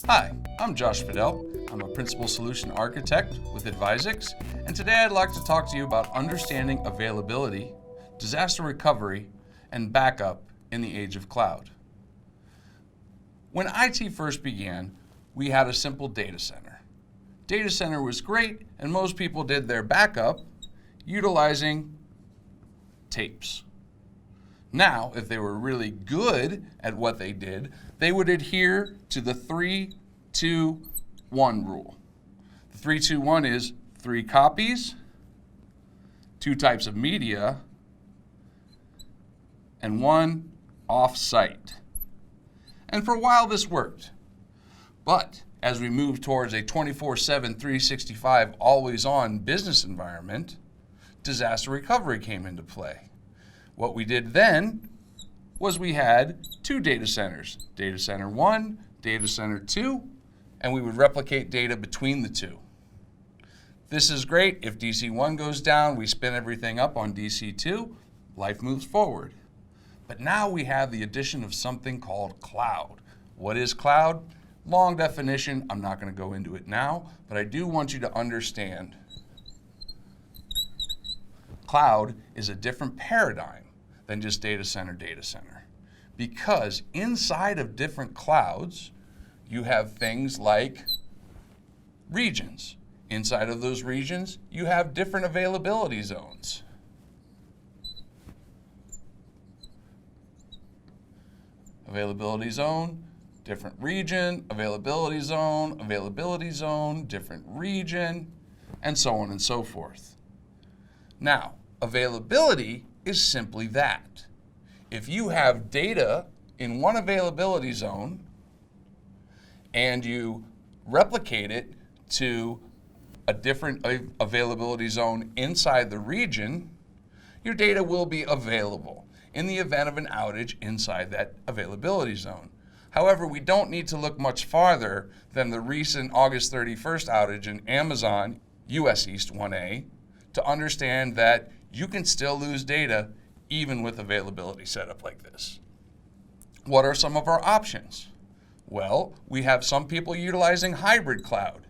Hi, I'm Josh Fidel. I'm a Principal Solution Architect with Advizex, and today I'd like to talk to you about understanding availability, disaster recovery, and backup in the age of cloud. When IT first began, we had a simple data center. Data center was great, and most people did their backup utilizing tapes. Now, if they were really good at what they did, they would adhere to the 3-2-1 rule. The 3-2-1 is 3 copies, 2 types of media, and 1 off-site. And for a while this worked. But as we moved towards a 24/7, 365, always-on business environment, disaster recovery came into play. What we did then was we had 2 data centers, data center 1, data center 2, and we would replicate data between the 2. This is great. If DC1 goes down, we spin everything up on DC2, life moves forward. But now we have the addition of something called cloud. What is cloud? Long definition, I'm not going to go into it now, but I do want you to understand cloud is a different paradigm than just data center, because inside of different clouds, you have things like regions. Inside of those regions, you have different availability zones. Availability zone, different region, availability zone, different region, and so on and so forth. Now, availability is simply that. If you have data in one availability zone and you replicate it to a different availability zone inside the region, your data will be available in the event of an outage inside that availability zone. However, we don't need to look much farther than the recent August 31st outage in Amazon US East 1A to understand that you can still lose data even with availability setup like this. What are some of our options? Well, we have some people utilizing hybrid cloud,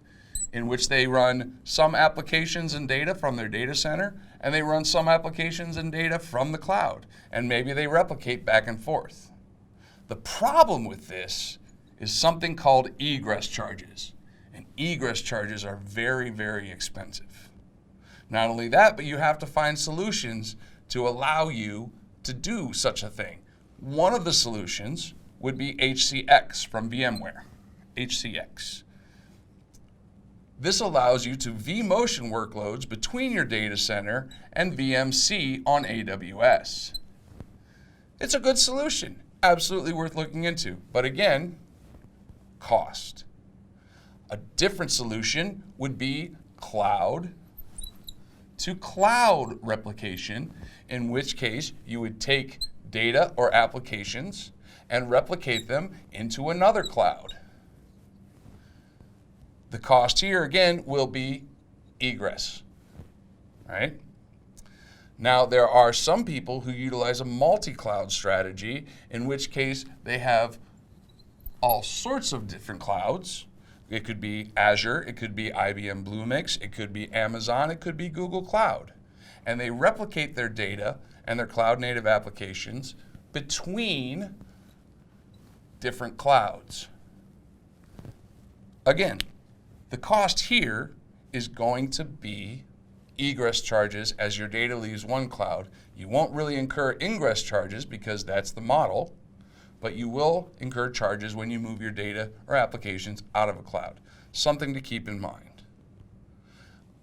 in which they run some applications and data from their data center, and they run some applications and data from the cloud, and maybe they replicate back and forth. The problem with this is something called egress charges, and egress charges are very, very expensive. Not only that, but you have to find solutions to allow you to do such a thing. One of the solutions would be HCX from VMware, HCX. This allows you to vMotion workloads between your data center and VMC on AWS. It's a good solution, absolutely worth looking into, but again, cost. A different solution would be cloud to cloud replication, in which case you would take data or applications and replicate them into another cloud. The cost here, again, will be egress, right? Now, there are some people who utilize a multi-cloud strategy, in which case they have all sorts of different clouds. It could be Azure, it could be IBM Bluemix, it could be Amazon, it could be Google Cloud. And they replicate their data and their cloud-native applications between different clouds. Again, the cost here is going to be egress charges as your data leaves one cloud. You won't really incur ingress charges because that's the model, but you will incur charges when you move your data or applications out of a cloud. Something to keep in mind.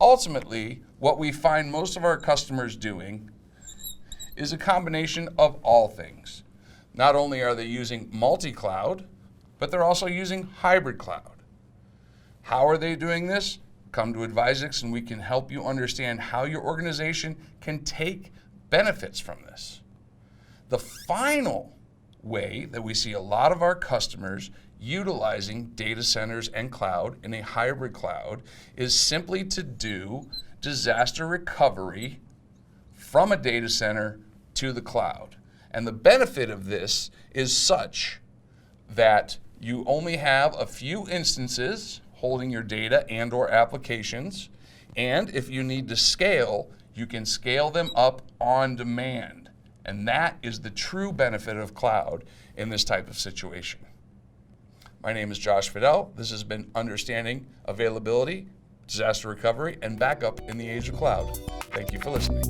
Ultimately, what we find most of our customers doing is a combination of all things. Not only are they using multi-cloud, but they're also using hybrid cloud. How are they doing this? Come to Advizex and we can help you understand how your organization can take benefits from this. The final way that we see a lot of our customers utilizing data centers and cloud in a hybrid cloud is simply to do disaster recovery from a data center to the cloud. And the benefit of this is such that You only have a few instances holding your data and or applications, and if you need to scale, you can scale them up on demand. And that is the true benefit of cloud in this type of situation. My name is Josh Fidel. This has been Understanding Availability, Disaster Recovery, and Backup in the Age of Cloud. Thank you for listening.